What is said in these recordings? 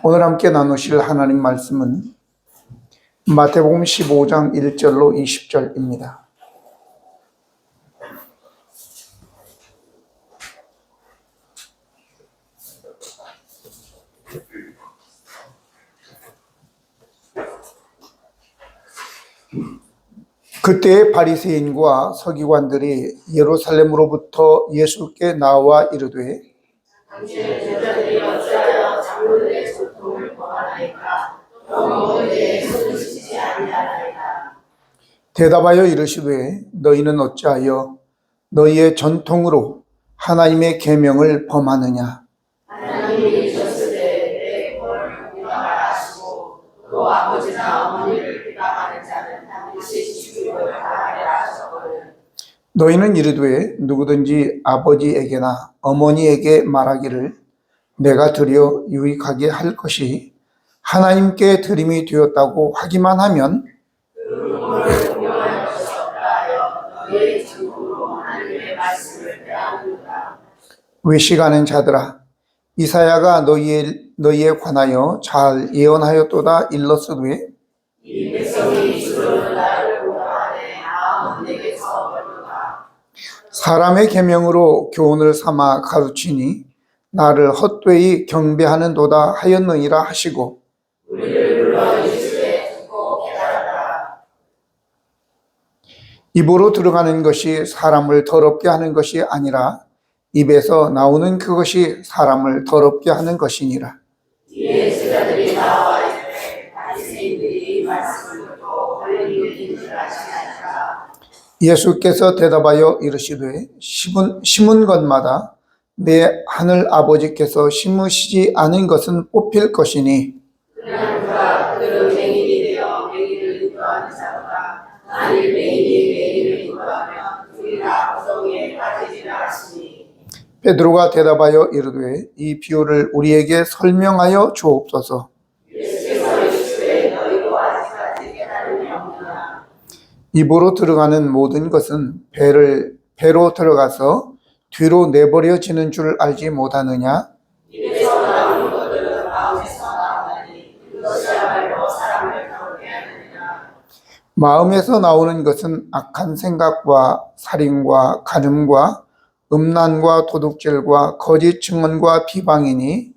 오늘 함께 나누실 하나님 말씀은 마태복음 15장 1절로 20절입니다. 그때 바리새인과 서기관들이 예루살렘으로부터 예수께 나와 이르되 당신의 제자들이 어찌하여 장로들의 전통을 범하나이까? 너무 이에 손을 씻지 아니하나이까? 대답하여 이르시되 너희는 어찌하여 너희의 전통으로 하나님의 계명을 범하느냐? 하나님이 이르셨으되 내 부모를 비방하라 하시고 또 아버지나 어머니를 비방하는 자는 반드시 죽임을 당하리라 하셨거든. 너희는 이르되 누구든지 아버지에게나 어머니에게 말하기를 내가 드려 유익하게 할 것이 하나님께 드림이 되었다고 하기만 하면 그 부모를 공경할 것이 없다 하여 너희의 전통으로 하나님의 말씀을 빼앗는다. 외식하는 자들아, 이사야가 너희에 관하여 잘 예언하였도다. 일렀으되 이 백성이 주를 나를 공경하되 마음은 내게서 멀도다. 사람의 계명으로 교훈을 삼아 가르치니 나를 헛되이 경배하는도다 하였느니라 하시고 우리를 불러 이르시되 듣고 깨달아라. 입으로 들어가는 것이 사람을 더럽게 하는 것이 아니라 입에서 나오는 그것이 사람을 더럽게 하는 것이니라. 이에 제자들이 나와 이르되 바리새인들이 이 말씀을 듣고 권리를 인지하시나이까? 예수께서 대답하여 이르시되 심은 것마다 내 하늘 아버지께서 심으시지 않은 것은 뽑힐 것이니 그러나 그들은 맹인이 되어 맹인을 인도하는 자보다 만일 맹인이 맹인을 인도하면 둘이 다 고통에 빠지리라 하시니. 베드로가 대답하여 이르되 이 비유를 우리에게 설명하여 주옵소서. 예수께서 이르시되 너희도 아직까지 깨달음이 없느냐? 입으로 들어가는 모든 것은 배로 들어가서 뒤로 내버려지는 줄 알지 못하느냐? 입에서 나오는 것들은 마음에서 나오나니 그것이야말로 사람을 더럽게 하느니라. 마음에서 나오는 것은 악한 생각과 살인과 간음과 음란과 도둑질과 거짓 증언과 비방이니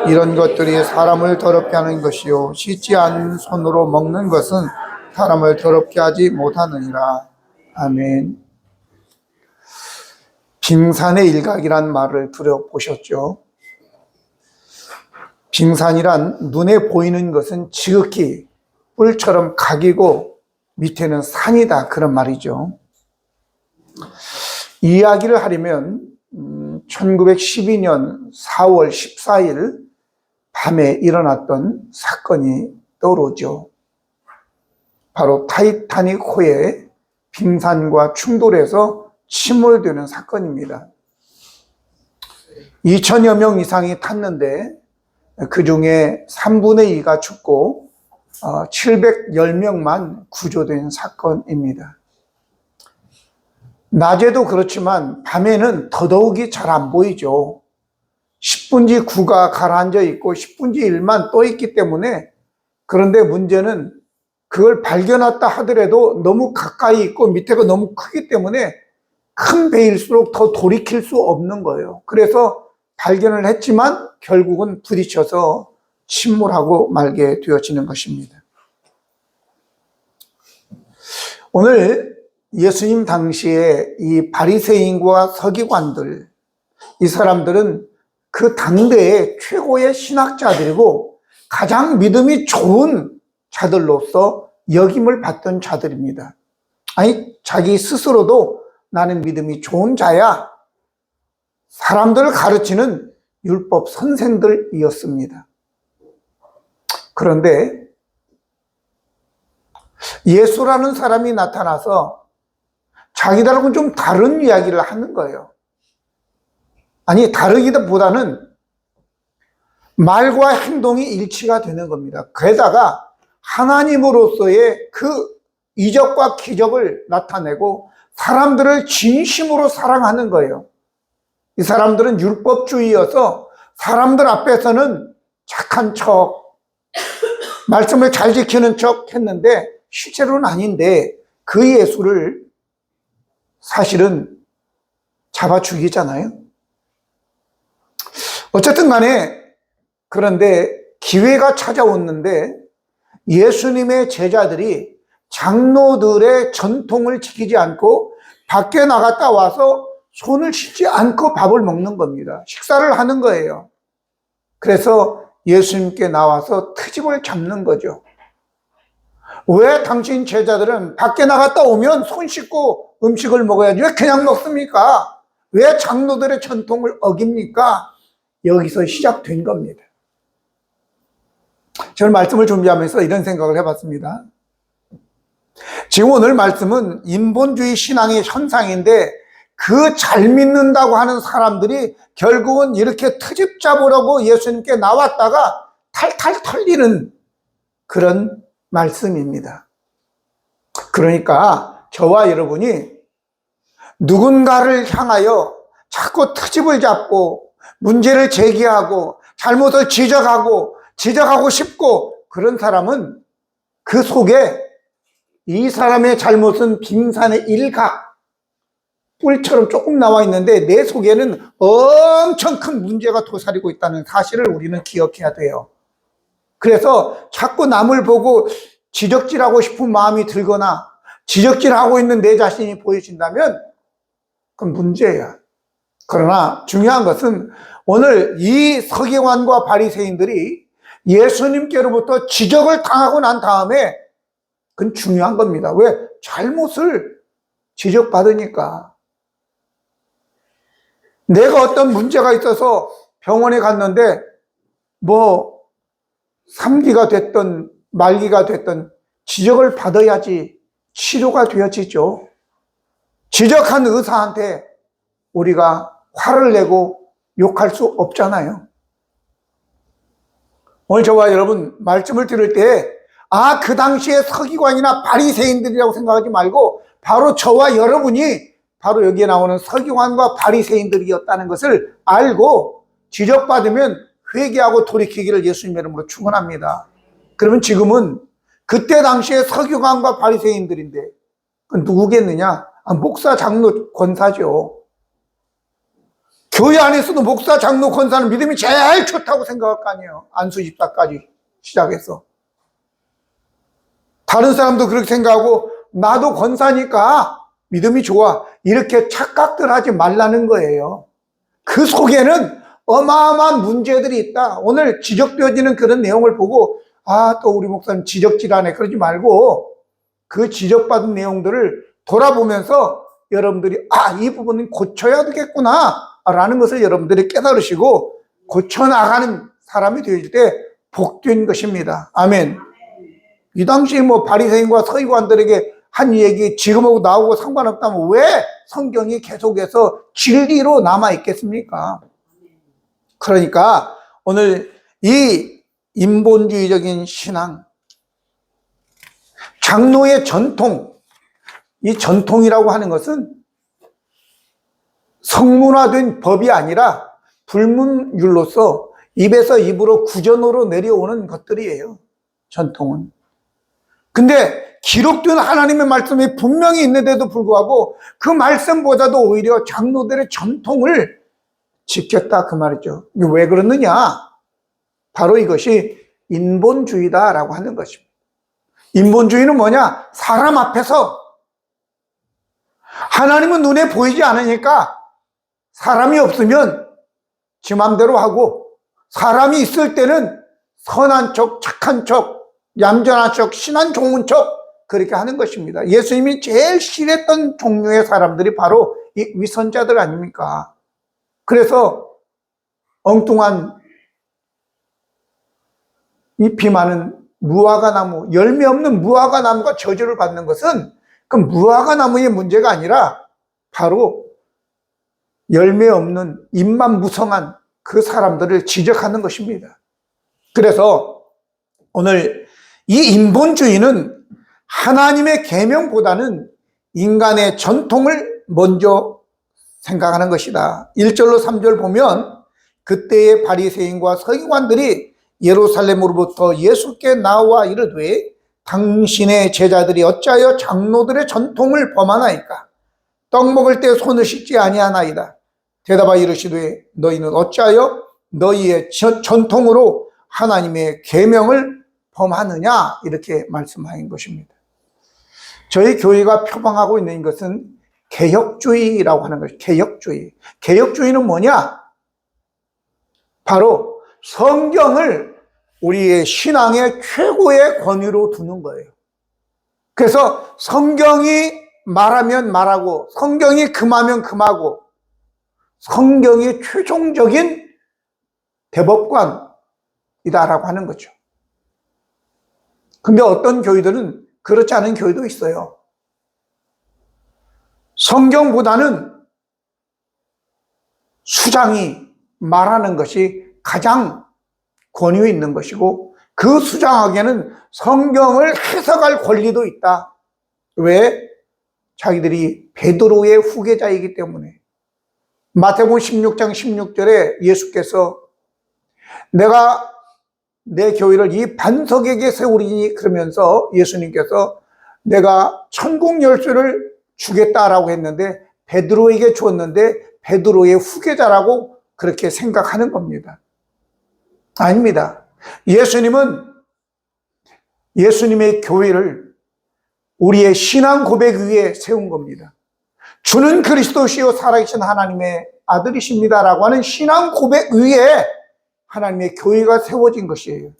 이런 것들이 사람을 더럽게 하는 것이요 씻지 않은 손으로 먹는 것은 사람을 더럽게 하지 못하느니라. 아멘. 빙산의 일각이란 말을 들어보셨죠? 빙산이란 눈에 보이는 것은 지극히 뿔처럼 각이고 밑에는 산이다, 그런 말이죠. 이야기를 하려면 1912년 4월 14일 밤에 일어났던 사건이 떠오르죠. 바로 타이타닉호에 빙산과 충돌해서 침몰되는 사건입니다. 2천여 명 이상이 탔는데 그 중에 3분의 2가 죽고 710명만 구조된 사건입니다. 낮에도 그렇지만 밤에는 더더욱이 잘 안 보이죠. 10분지 9가 가라앉아 있고 10분지 1만 떠 있기 때문에. 그런데 문제는 그걸 발견했다 하더라도 너무 가까이 있고 밑에가 너무 크기 때문에 큰 배일수록 더 돌이킬 수 없는 거예요. 그래서 발견을 했지만 결국은 부딪혀서 침몰하고 말게 되어지는 것입니다. 오늘 예수님 당시에 이 바리새인과 서기관들, 이 사람들은 그 당대의 최고의 신학자들이고 가장 믿음이 좋은 자들로서 역임을 받던 자들입니다. 아니, 자기 스스로도 나는 믿음이 좋은 자야. 사람들을 가르치는 율법 선생들이었습니다. 그런데 예수라는 사람이 나타나서 자기들하고는 좀 다른 이야기를 하는 거예요. 아니, 다르기보다는 말과 행동이 일치가 되는 겁니다. 게다가 하나님으로서의 그 이적과 기적을 나타내고 사람들을 진심으로 사랑하는 거예요. 이 사람들은 율법주의여서 사람들 앞에서는 착한 척, 말씀을 잘 지키는 척 했는데 실제로는 아닌데 그 예수를 사실은 잡아 죽이잖아요. 어쨌든 간에 그런데 기회가 찾아왔는데 예수님의 제자들이 장로들의 전통을 지키지 않고 밖에 나갔다 와서 손을 씻지 않고 밥을 먹는 겁니다. 식사를 하는 거예요. 그래서 예수님께 나와서 트집을 잡는 거죠. 왜 당신 제자들은 밖에 나갔다 오면 손 씻고 음식을 먹어야지 왜 그냥 먹습니까? 왜 장로들의 전통을 어깁니까? 여기서 시작된 겁니다. 저는 말씀을 준비하면서 이런 생각을 해봤습니다. 지금 오늘 말씀은 인본주의 신앙의 현상인데 그 잘 믿는다고 하는 사람들이 결국은 이렇게 트집 잡으려고 예수님께 나왔다가 탈탈 털리는 그런 말씀입니다. 그러니까 저와 여러분이 누군가를 향하여 자꾸 트집을 잡고 문제를 제기하고 잘못을 지적하고 싶고 그런 사람은 그 속에 이 사람의 잘못은 빙산의 일각 뿔처럼 조금 나와 있는데 내 속에는 엄청 큰 문제가 도사리고 있다는 사실을 우리는 기억해야 돼요. 그래서 자꾸 남을 보고 지적질하고 싶은 마음이 들거나 지적질하고 있는 내 자신이 보여진다면 그건 문제야. 그러나 중요한 것은 오늘 이 서기관과 바리새인들이 예수님께로부터 지적을 당하고 난 다음에 그건 중요한 겁니다. 왜? 잘못을 지적받으니까. 내가 어떤 문제가 있어서 병원에 갔는데 뭐 3기가 됐든 말기가 됐든 지적을 받아야지 치료가 되어지죠. 지적한 의사한테 우리가 화를 내고 욕할 수 없잖아요. 오늘 저와 여러분 말씀을 들을 때 그 당시에 서기관이나 바리새인들이라고 생각하지 말고 바로 저와 여러분이 바로 여기에 나오는 서기관과 바리새인들이었다는 것을 알고 지적받으면 회개하고 돌이키기를 예수님의 이름으로 축원합니다. 그러면 지금은 그때 당시에 서기관과 바리새인들인데 누구겠느냐? 목사, 장로, 권사죠. 교회 안에서도 목사, 장로, 권사는 믿음이 제일 좋다고 생각할 거 아니에요. 안수 집사까지 시작해서. 다른 사람도 그렇게 생각하고 나도 권사니까 믿음이 좋아. 이렇게 착각들 하지 말라는 거예요. 그 속에는 어마어마한 문제들이 있다. 오늘 지적되어지는 그런 내용을 보고 또 우리 목사님 지적질하네 그러지 말고 그 지적받은 내용들을 돌아보면서 여러분들이 이 부분은 고쳐야 되겠구나 라는 것을 여러분들이 깨달으시고 고쳐나가는 사람이 되어질 때 복된 것입니다. 아멘. 이 당시에 바리새인과 서기관들에게 한 얘기 지금하고 나오고 상관없다면 왜 성경이 계속해서 진리로 남아있겠습니까? 그러니까 오늘 이 인본주의적인 신앙, 장로의 전통, 이 전통이라고 하는 것은 성문화된 법이 아니라 불문율로서 입에서 입으로 구전으로 내려오는 것들이에요. 전통은. 근데 기록된 하나님의 말씀이 분명히 있는데도 불구하고 그 말씀보다도 오히려 장로들의 전통을 지켰다 그 말이죠. 왜 그러느냐? 바로 이것이 인본주의다라고 하는 것입니다. 인본주의는 뭐냐? 사람 앞에서 하나님은 눈에 보이지 않으니까 사람이 없으면 지 맘대로 하고 사람이 있을 때는 선한 척, 착한 척, 얌전한 척, 신한 좋은 척 그렇게 하는 것입니다. 예수님이 제일 싫어했던 종류의 사람들이 바로 이 위선자들 아닙니까? 그래서 엉뚱한 잎이 많은 무화과 나무, 열매 없는 무화과 나무가 저주를 받는 것은 그 무화과 나무의 문제가 아니라 바로 열매 없는 잎만 무성한 그 사람들을 지적하는 것입니다. 그래서 오늘 이 인본주의는 하나님의 계명보다는 인간의 전통을 먼저 생각하는 것이다. 1절로 3절 보면 그때의 바리새인과 서기관들이 예루살렘으로부터 예수께 나와 이르되 당신의 제자들이 어찌하여 장로들의 전통을 범하나이까? 떡 먹을 때 손을 씻지 아니하나이다. 대답하여 이르시되 너희는 어찌하여 너희의 전통으로 하나님의 계명을 범하느냐? 이렇게 말씀하신 것입니다. 저희 교회가 표방하고 있는 것은 개혁주의라고 하는 것이죠. 개혁주의. 개혁주의는 뭐냐? 바로 성경을 우리의 신앙의 최고의 권위로 두는 거예요. 그래서 성경이 말하면 말하고 성경이 금하면 금하고 성경이 최종적인 대법관이다라고 하는 거죠. 근데 어떤 교회들은 그렇지 않은 교회도 있어요. 성경보다는 수장이 말하는 것이 가장 권위 있는 것이고 그 수장에게는 성경을 해석할 권리도 있다. 왜? 자기들이 베드로의 후계자이기 때문에. 마태복음 16장 16절에 예수께서 내가 내 교회를 이 반석에게 세우리니 그러면서 예수님께서 내가 천국 열쇠를 주겠다라고 했는데 베드로에게 주었는데 베드로의 후계자라고 그렇게 생각하는 겁니다. 아닙니다. 예수님은 예수님의 교회를 우리의 신앙 고백 위에 세운 겁니다. 주는 그리스도시요 살아계신 하나님의 아들이십니다라고 하는 신앙 고백 위에 하나님의 교회가 세워진 것이에요.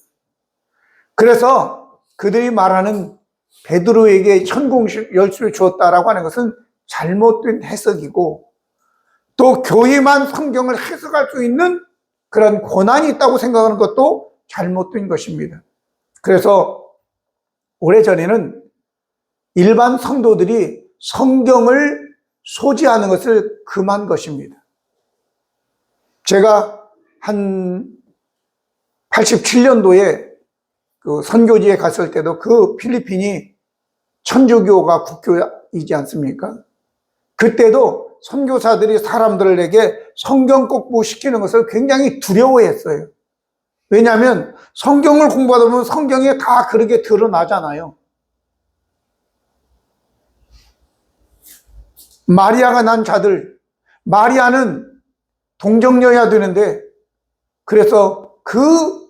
그래서 그들이 말하는 베드로에게 천국 열쇠를 주었다라고 하는 것은 잘못된 해석이고 또 교회만 성경을 해석할 수 있는 그런 권한이 있다고 생각하는 것도 잘못된 것입니다. 그래서 오래전에는 일반 성도들이 성경을 소지하는 것을 금한 것입니다. 제가 한 87년도에 그 선교지에 갔을 때도 그 필리핀이 천주교가 국교이지 않습니까? 그때도 선교사들이 사람들에게 성경 공부시키는 것을 굉장히 두려워했어요. 왜냐하면 성경을 공부하다 보면 성경에 다 그렇게 드러나잖아요. 마리아가 난 자들, 마리아는 동정녀야 되는데 그래서 그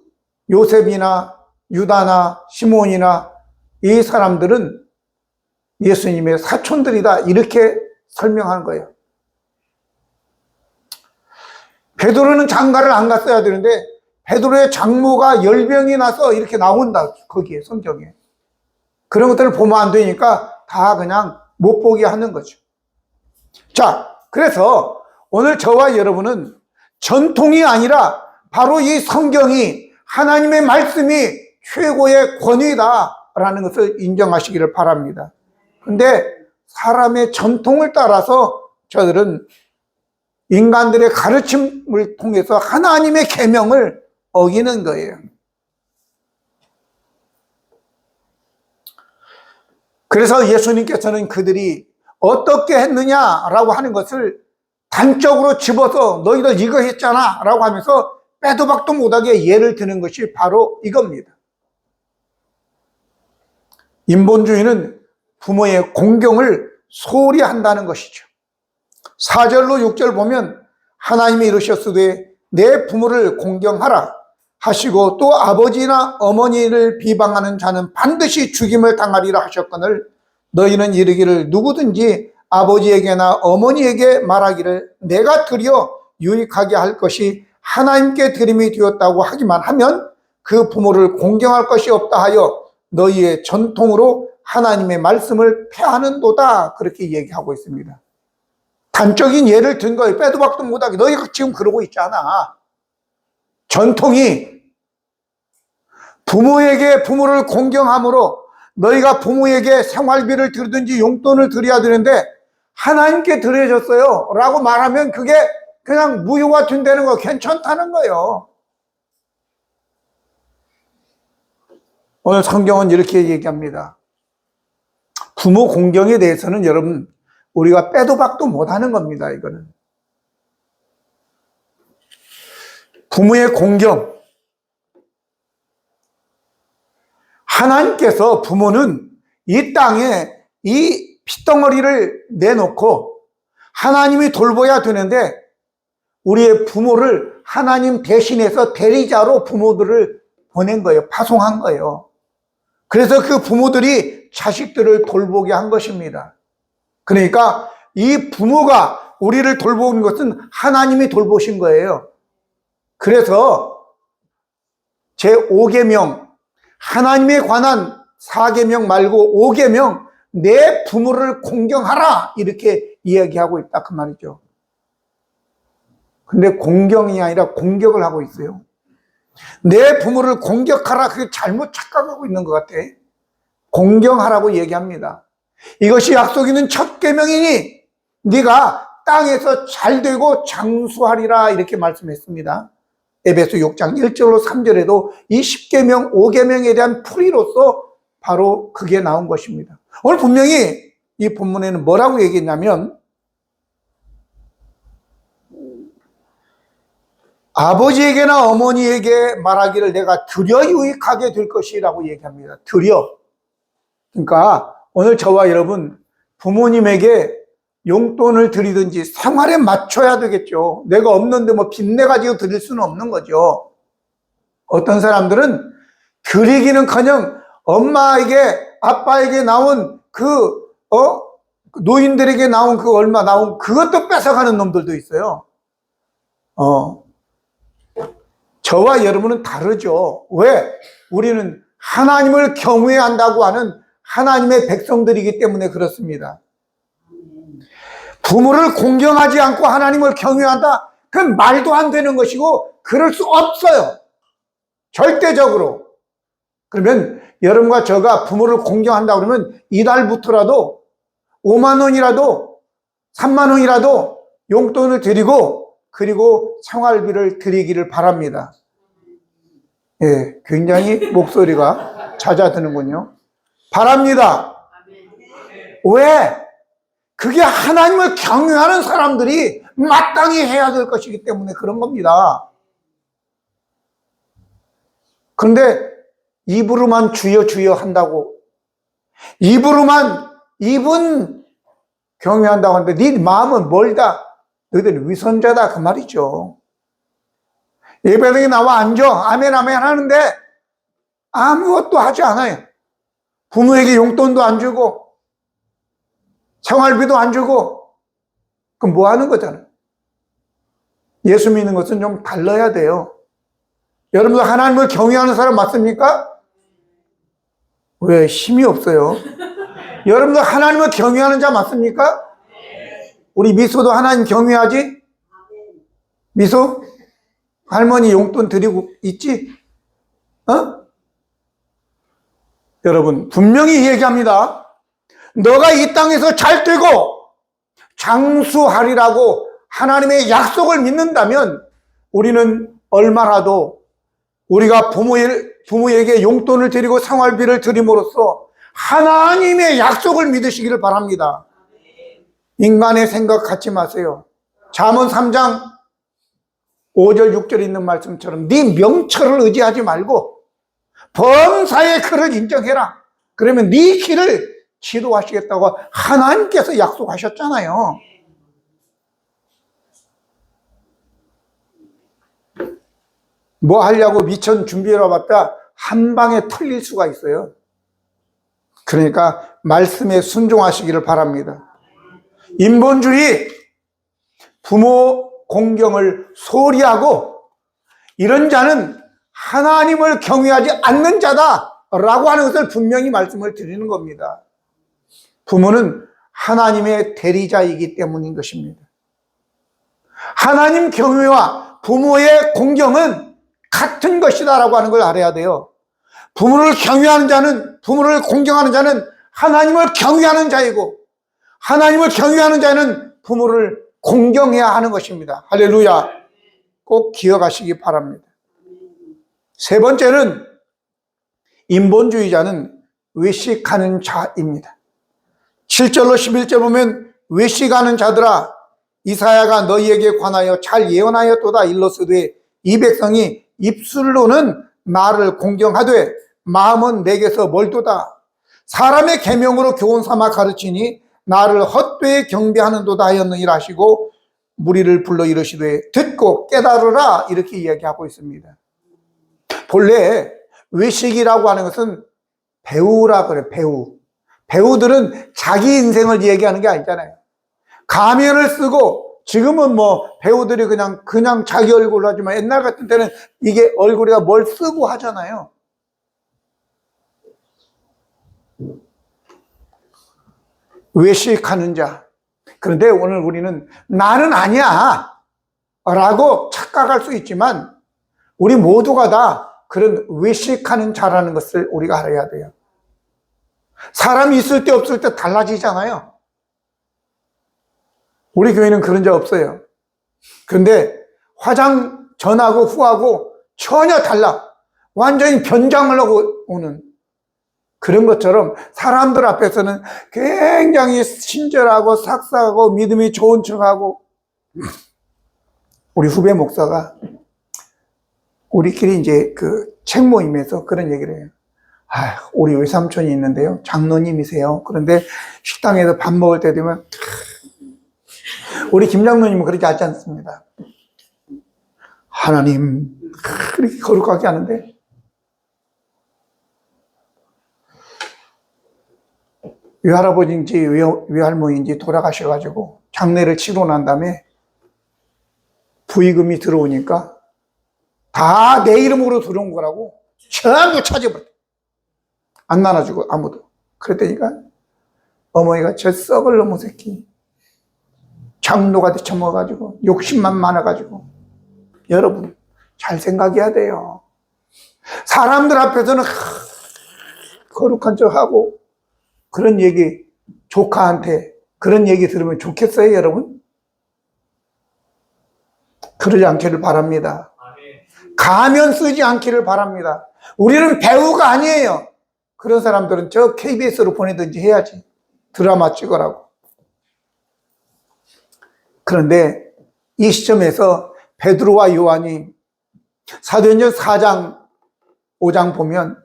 요셉이나 유다나 시몬이나 이 사람들은 예수님의 사촌들이다 이렇게 설명하는 거예요. 베드로는 장가를 안 갔어야 되는데 베드로의 장모가 열병이 나서 이렇게 나온다 거기에 성경에. 그런 것들을 보면 안 되니까 다 그냥 못 보게 하는 거죠. 자, 그래서 오늘 저와 여러분은 전통이 아니라 바로 이 성경이 하나님의 말씀이 최고의 권위다라는 것을 인정하시기를 바랍니다. 근데 사람의 전통을 따라서 저들은 인간들의 가르침을 통해서 하나님의 계명을 어기는 거예요. 그래서 예수님께서는 그들이 어떻게 했느냐라고 하는 것을 단적으로 집어서 너희들 이거 했잖아 라고 하면서 빼도 박도 못하게 예를 드는 것이 바로 이겁니다. 인본주의는 부모의 공경을 소홀히 한다는 것이죠. 4절로 6절 보면 하나님이 이르셨으되 내 부모를 공경하라 하시고 또 아버지나 어머니를 비방하는 자는 반드시 죽임을 당하리라 하셨거늘 너희는 이르기를 누구든지 아버지에게나 어머니에게 말하기를 내가 드려 유익하게 할 것이 하나님께 드림이 되었다고 하기만 하면 그 부모를 공경할 것이 없다 하여 너희의 전통으로 하나님의 말씀을 폐하는도다 그렇게 얘기하고 있습니다. 단적인 예를 든 거예요. 빼도 박도 못하게. 너희가 지금 그러고 있잖아. 전통이 부모를 공경함으로 너희가 부모에게 생활비를 드리든지 용돈을 드려야 되는데 하나님께 드려졌어요 라고 말하면 그게 그냥 무효가 된다는 거 괜찮다는 거예요. 오늘 성경은 이렇게 얘기합니다. 부모 공경에 대해서는 여러분 우리가 빼도 박도 못하는 겁니다. 이거는 부모의 공경 하나님께서 부모는 이 땅에 이 핏덩어리를 내놓고 하나님이 돌봐야 되는데 우리의 부모를 하나님 대신해서 대리자로 부모들을 보낸 거예요. 파송한 거예요. 그래서 그 부모들이 자식들을 돌보게 한 것입니다. 그러니까 이 부모가 우리를 돌보는 것은 하나님이 돌보신 거예요. 그래서 제5계명, 하나님에 관한 4계명 말고 5계명, 내 부모를 공경하라 이렇게 이야기하고 있다 그 말이죠. 근데 공경이 아니라 공격을 하고 있어요. 내 부모를 공격하라, 그게 잘못 착각하고 있는 것 같아. 공경하라고 얘기합니다. 이것이 약속 있는 첫 계명이니 네가 땅에서 잘되고 장수하리라 이렇게 말씀했습니다. 에베소 6장 1절로 3절에도 이 10계명, 5계명에 대한 풀이로서 바로 그게 나온 것입니다. 오늘 분명히 이 본문에는 뭐라고 얘기했냐면 아버지에게나 어머니에게 말하기를 내가 드려 유익하게 될 것이라고 얘기합니다. 드려. 그러니까 오늘 저와 여러분 부모님에게 용돈을 드리든지 생활에 맞춰야 되겠죠. 내가 없는데 뭐 빚내가지고 드릴 수는 없는 거죠. 어떤 사람들은 드리기는커녕 엄마에게 아빠에게 나온 노인들에게 나온 그 얼마 나온 그것도 뺏어가는 놈들도 있어요. 저와 여러분은 다르죠. 왜? 우리는 하나님을 경외해야 한다고 하는 하나님의 백성들이기 때문에 그렇습니다. 부모를 공경하지 않고 하나님을 경외한다? 그건 말도 안 되는 것이고 그럴 수 없어요. 절대적으로. 그러면 여러분과 저가 부모를 공경한다 그러면 이달부터라도 5만 원이라도 3만 원이라도 용돈을 드리고 그리고 생활비를 드리기를 바랍니다. 예, 굉장히 목소리가 잦아드는군요. 바랍니다. 왜? 그게 하나님을 경외하는 사람들이 마땅히 해야 될 것이기 때문에 그런 겁니다. 그런데 입으로만 주여 주여 한다고, 입으로만 입은 경외한다고 하는데 네 마음은 멀다. 너희들은 위선자다 그 말이죠. 예배당에 나와 앉아 아멘 아멘 하는데 아무것도 하지 않아요. 부모에게 용돈도 안 주고 생활비도 안 주고 그럼 뭐 하는 거잖아요. 예수 믿는 것은 좀 달라야 돼요. 여러분들 하나님을 경외하는 사람 맞습니까? 왜 힘이 없어요? 여러분들 하나님을 경외하는 자 맞습니까? 우리 미소도 하나님 경외하지? 미소? 할머니 용돈 드리고 있지? 여러분 분명히 얘기합니다. 너가 이 땅에서 잘 되고 장수하리라고 하나님의 약속을 믿는다면 우리는 얼마라도 우리가 부모에게 용돈을 드리고 생활비를 드림으로써 하나님의 약속을 믿으시기를 바랍니다. 인간의 생각 갖지 마세요. 잠언 3장 5절 6절에 있는 말씀처럼 네 명철을 의지하지 말고 범사의 그를 인정해라. 그러면 네 길을 지도하시겠다고 하나님께서 약속하셨잖아요. 뭐 하려고 미천 준비해라 봤다 한 방에 틀릴 수가 있어요. 그러니까 말씀에 순종하시기를 바랍니다. 인본주의, 부모 공경을 소리하고 이런 자는 하나님을 경외하지 않는 자다라고 하는 것을 분명히 말씀을 드리는 겁니다. 부모는 하나님의 대리자이기 때문인 것입니다. 하나님 경외와 부모의 공경은 같은 것이다라고 하는 걸 알아야 돼요. 부모를 경외하는 자는, 부모를 공경하는 자는 하나님을 경외하는 자이고 하나님을 경외하는 자는 부모를 공경해야 하는 것입니다. 할렐루야. 꼭 기억하시기 바랍니다. 세 번째는 인본주의자는 외식하는 자입니다. 7절로 11절 보면 외식하는 자들아 이사야가 너희에게 관하여 잘 예언하였도다 일러스되 이 백성이 입술로는 나를 공경하되 마음은 내게서 멀도다. 사람의 계명으로 교훈 삼아 가르치니 나를 헛되이 경배하는도다 하였느니라 하시고 무리를 불러 이르시되 듣고 깨달으라 이렇게 이야기하고 있습니다. 본래 외식이라고 하는 것은 배우라 그래. 배우들은 자기 인생을 얘기하는 게 아니잖아요. 가면을 쓰고 지금은 뭐 배우들이 그냥 자기 얼굴로 하지만 옛날 같은 때는 이게 얼굴에다 뭘 쓰고 하잖아요. 외식하는 자. 그런데 오늘 우리는 나는 아니야 라고 착각할 수 있지만 우리 모두가 다 그런 외식하는 자라는 것을 우리가 알아야 돼요. 사람이 있을 때 없을 때 달라지잖아요. 우리 교회는 그런 자 없어요. 그런데 화장 전하고 후하고 전혀 달라. 완전히 변장을 하고 오는 그런 것처럼 사람들 앞에서는 굉장히 친절하고 싹싹하고 믿음이 좋은 척하고. 우리 후배 목사가 우리끼리 이제 그 책 모임에서 그런 얘기를 해요. 우리 외삼촌이 있는데요. 장로님이세요. 그런데 식당에서 밥 먹을 때 되면 우리 김 장로님은 그렇게 하지 않습니다. 하나님 그렇게 거룩하게 하는데 외할아버지인지 외할머니인지 돌아가셔가지고 장례를 치르고 난 다음에 부의금이 들어오니까 다 내 이름으로 들어온 거라고 전부 찾아버렸다. 안 나눠주고 아무도. 그랬더니까 어머니가 저 썩을 놈의 새끼 장로가 되쳐먹어가지고 욕심만 많아가지고. 여러분 잘 생각해야 돼요. 사람들 앞에서는 거룩한 척하고 그런 얘기 조카한테 그런 얘기 들으면 좋겠어요 여러분? 그러지 않기를 바랍니다. 가면 쓰지 않기를 바랍니다. 우리는 배우가 아니에요. 그런 사람들은 저 KBS로 보내든지 해야지. 드라마 찍으라고. 그런데 이 시점에서 베드로와 요한이 사도행전 4장 5장 보면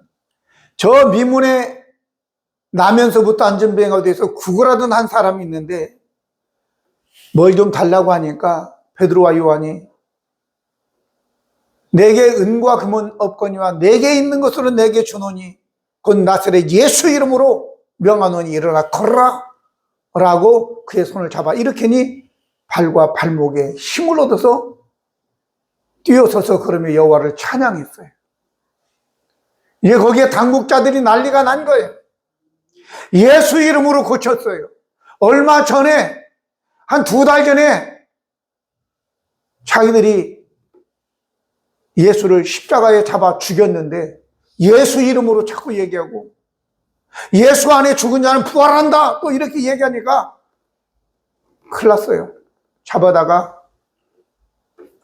저 미문에 나면서부터 안전병이가 돼서 구걸하던 한 사람이 있는데 뭘 좀 달라고 하니까 베드로와 요한이 내게 은과 금은 없거니와 내게 있는 것으로 내게 주노니 곧 나사렛 예수 이름으로 명하노니 일어나 걸어라 라고 그의 손을 잡아 일으키니 발과 발목에 힘을 얻어서 뛰어서서 그러며 여호와를 찬양했어요. 이제 거기에 당국자들이 난리가 난 거예요. 예수 이름으로 고쳤어요. 얼마 전에 한 2달 전에 자기들이 예수를 십자가에 잡아 죽였는데 예수 이름으로 자꾸 얘기하고 예수 안에 죽은 자는 부활한다 또 이렇게 얘기하니까 큰일 났어요. 잡아다가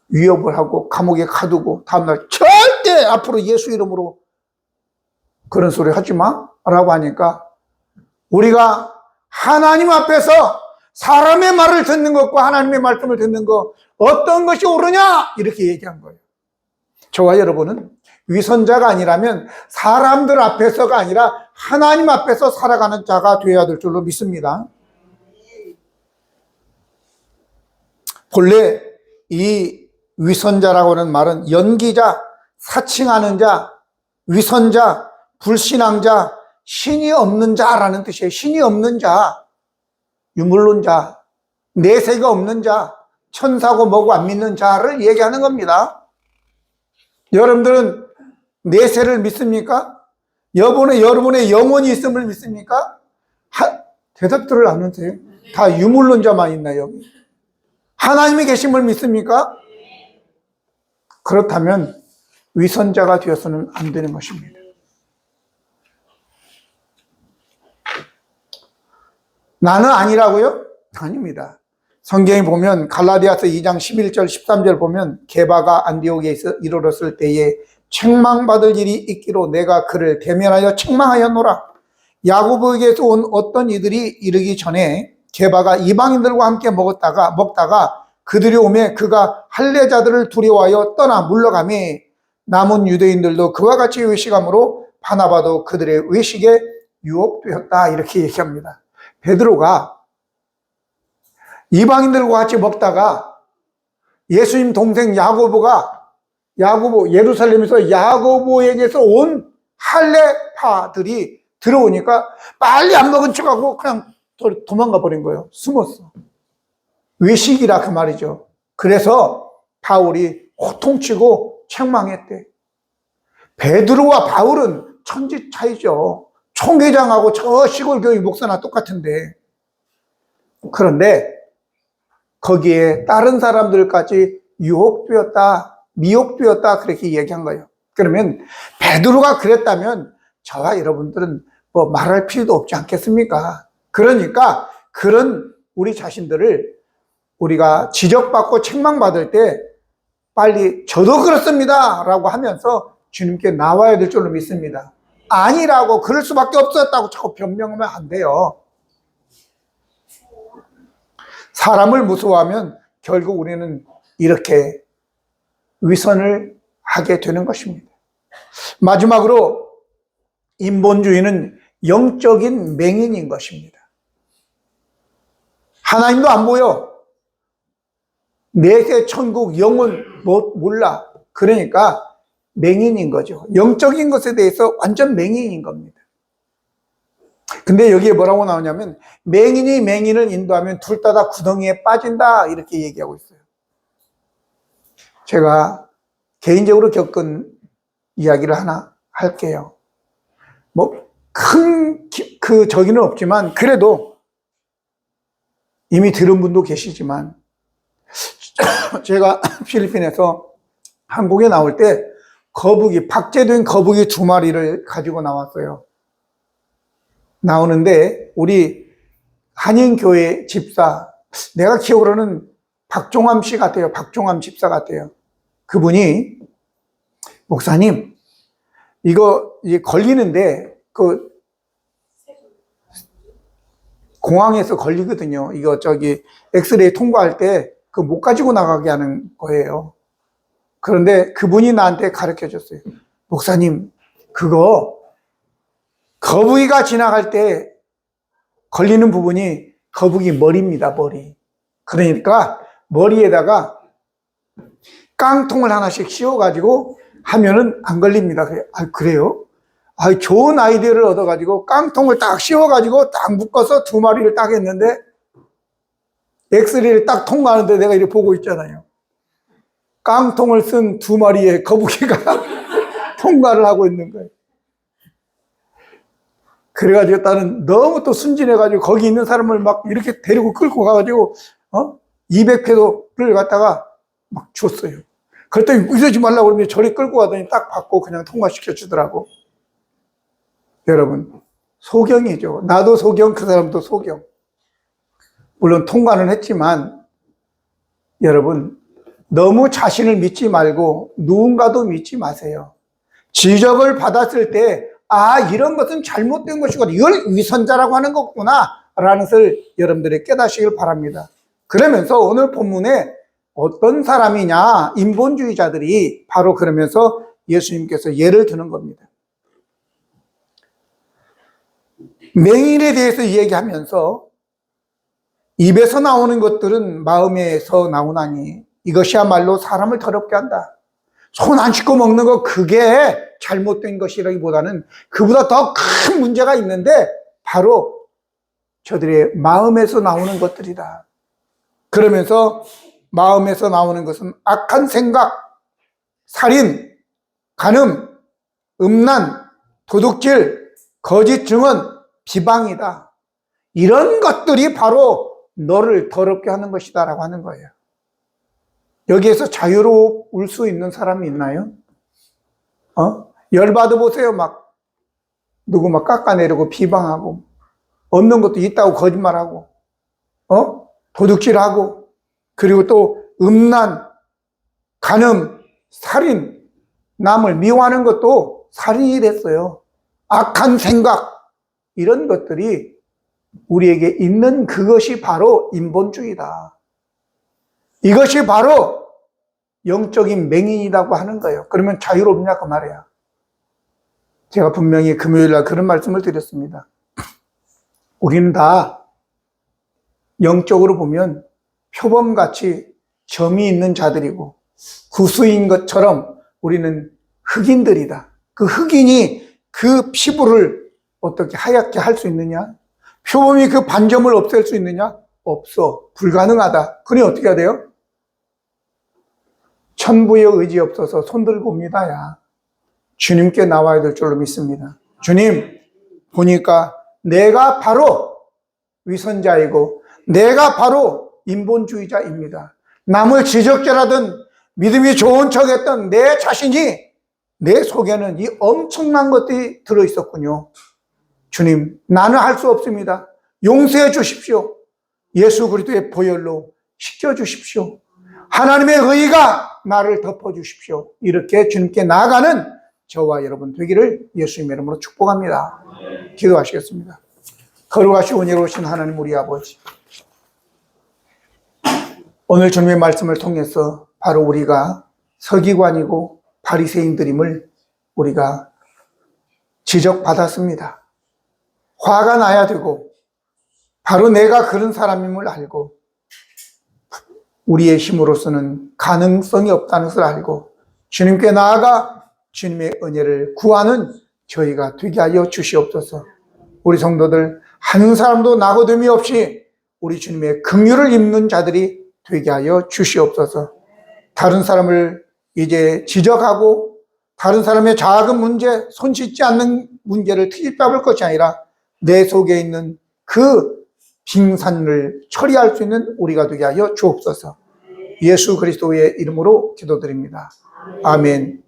위협을 하고 감옥에 가두고 다음날 절대 앞으로 예수 이름으로 그런 소리 하지 마 라고 하니까 우리가 하나님 앞에서 사람의 말을 듣는 것과 하나님의 말씀을 듣는 것 어떤 것이 옳으냐 이렇게 얘기한 거예요. 저와 여러분은 위선자가 아니라면 사람들 앞에서가 아니라 하나님 앞에서 살아가는 자가 되어야 될 줄로 믿습니다. 본래 이 위선자라고 하는 말은 연기자, 사칭하는 자, 위선자, 불신앙자, 신이 없는 자라는 뜻이에요. 신이 없는 자, 유물론자, 내세가 없는 자, 천사고 뭐고 안 믿는 자를 얘기하는 겁니다. 여러분들은 내세를 믿습니까? 여러분의 영혼이 있음을 믿습니까? 대답들을 안 하세요. 다 유물론자만 있나요? 여기? 하나님이 계심을 믿습니까? 그렇다면 위선자가 되어서는 안 되는 것입니다. 나는 아니라고요? 아닙니다. 성경에 보면 갈라디아서 2장 11절 13절 보면 게바가 안디옥에서 이르렀을 때에 책망받을 일이 있기로 내가 그를 대면하여 책망하였노라. 야고보에게서 온 어떤 이들이 이르기 전에 게바가 이방인들과 함께 먹다가 그들이 오매 그가 할례자들을 두려워하여 떠나 물러가매 남은 유대인들도 그와 같이 외식함으로 바나바도 그들의 외식에 유혹되었다 이렇게 얘기합니다. 베드로가 이방인들과 같이 먹다가 예수님 동생 야고보 예루살렘에서 야고보에게서 온 할례파들이 들어오니까 빨리 안 먹은 척하고 그냥 도망가 버린 거예요. 숨었어. 외식이라 그 말이죠. 그래서 바울이 호통치고 책망했대. 베드로와 바울은 천지 차이죠. 총회장하고 저 시골 교회 목사나 똑같은데. 그런데 거기에 다른 사람들까지 유혹되었다, 미혹되었다 그렇게 얘기한 거예요. 그러면 베드로가 그랬다면 저와 여러분들은 뭐 말할 필요도 없지 않겠습니까? 그러니까 그런 우리 자신들을 우리가 지적받고 책망받을 때 빨리 저도 그렇습니다 라고 하면서 주님께 나와야 될 줄로 믿습니다. 아니라고 그럴 수밖에 없었다고 자꾸 변명하면 안 돼요. 사람을 무서워하면 결국 우리는 이렇게 위선을 하게 되는 것입니다. 마지막으로 인본주의는 영적인 맹인인 것입니다. 하나님도 안 보여. 내세 천국 영은 몰라. 그러니까 맹인인 거죠. 영적인 것에 대해서 완전 맹인인 겁니다. 근데 여기에 뭐라고 나오냐면 맹인이 맹인을 인도하면 둘 다 구덩이에 빠진다 이렇게 얘기하고 있어요. 제가 개인적으로 겪은 이야기를 하나 할게요. 뭐 큰 저기는 없지만 그래도 이미 들은 분도 계시지만 제가 필리핀에서 한국에 나올 때 박제된 거북이 2마리를 가지고 나왔어요. 나오는데 우리 한인교회 집사, 내가 기억으로는 박종함 씨 같아요. 박종함 집사 같아요. 그분이 목사님 이거 걸리는데 공항에서 걸리거든요. 이거 엑스레이 통과할 때 못 가지고 나가게 하는 거예요. 그런데 그분이 나한테 가르쳐 줬어요. 목사님 그거 거북이가 지나갈 때 걸리는 부분이 거북이 머리입니다. 머리. 그러니까 머리에다가 깡통을 하나씩 씌워가지고 하면은 안 걸립니다. 그래요? 좋은 아이디어를 얻어가지고 깡통을 딱 씌워가지고 딱 묶어서 2마리를 딱 했는데 엑스레이를 딱 통과하는데 내가 이렇게 보고 있잖아요. 깡통을 쓴 2마리의 거북이가 통과를 하고 있는 거예요. 그래가지고 나는 너무 또 순진해가지고 거기 있는 사람을 막 이렇게 데리고 끌고 가가지고 200페도를 갖다가 막 줬어요. 그랬더니 이러지 말라고 그러는데 저리 끌고 가더니 딱 받고 그냥 통과시켜 주더라고. 여러분 소경이죠. 나도 소경, 그 사람도 소경. 물론 통과는 했지만 여러분 너무 자신을 믿지 말고 누군가도 믿지 마세요. 지적을 받았을 때 이런 것은 잘못된 것이고 이걸 위선자라고 하는 거구나 라는 것을 여러분들이 깨닫시길 바랍니다. 그러면서 오늘 본문에 어떤 사람이냐, 인본주의자들이 바로 그러면서 예수님께서 예를 드는 겁니다. 맹인에 대해서 얘기하면서 입에서 나오는 것들은 마음에서 나오나니 이것이야말로 사람을 더럽게 한다. 손 안 씻고 먹는 거 그게 잘못된 것이라기보다는 그보다 더 큰 문제가 있는데 바로 저들의 마음에서 나오는 것들이다. 그러면서 마음에서 나오는 것은 악한 생각, 살인, 간음, 음란, 도둑질, 거짓 증언, 비방이다. 이런 것들이 바로 너를 더럽게 하는 것이다 라고 하는 거예요. 여기에서 자유로울 수 있는 사람이 있나요? 열받아 보세요. 누구 깎아내리고 비방하고 없는 것도 있다고 거짓말하고 도둑질하고 그리고 또 음란, 간음, 살인, 남을 미워하는 것도 살인이 됐어요. 악한 생각 이런 것들이 우리에게 있는 그것이 바로 인본주의다. 이것이 바로 영적인 맹인이라고 하는 거예요. 그러면 자유롭냐 그 말이야. 제가 분명히 금요일 날 그런 말씀을 드렸습니다. 우리는 다 영적으로 보면 표범같이 점이 있는 자들이고 구수인 것처럼 우리는 흑인들이다. 그 흑인이 그 피부를 어떻게 하얗게 할 수 있느냐? 표범이 그 반점을 없앨 수 있느냐? 없어. 불가능하다. 그러니 어떻게 해야 돼요? 천부의 의지 없어서 손들고 옵니다. 야. 주님께 나와야 될 줄로 믿습니다. 주님, 보니까 내가 바로 위선자이고 내가 바로 인본주의자입니다. 남을 지적질하던 믿음이 좋은 척했던 내 자신이 내 속에는 이 엄청난 것들이 들어있었군요. 주님, 나는 할 수 없습니다. 용서해 주십시오. 예수 그리스도의 보혈로 씻겨주십시오. 하나님의 의가 나를 덮어주십시오. 이렇게 주님께 나아가는 저와 여러분 되기를 예수님의 이름으로 축복합니다. 기도하시겠습니다. 거룩하시고 은혜로우신 하나님 우리 아버지, 오늘 주님의 말씀을 통해서 바로 우리가 서기관이고 바리새인들임을 우리가 지적받았습니다. 화가 나야 되고 바로 내가 그런 사람임을 알고 우리의 힘으로서는 가능성이 없다는 것을 알고 주님께 나아가 주님의 은혜를 구하는 저희가 되게 하여 주시옵소서. 우리 성도들 한 사람도 낙오됨이 없이 우리 주님의 긍휼을 입는 자들이 되게 하여 주시옵소서. 다른 사람을 이제 지적하고 다른 사람의 작은 문제, 손짓지 않는 문제를 트집잡을 것이 아니라 내 속에 있는 그 빙산을 처리할 수 있는 우리가 되게 하여 주옵소서. 예수 그리스도의 이름으로 기도드립니다. 아멘.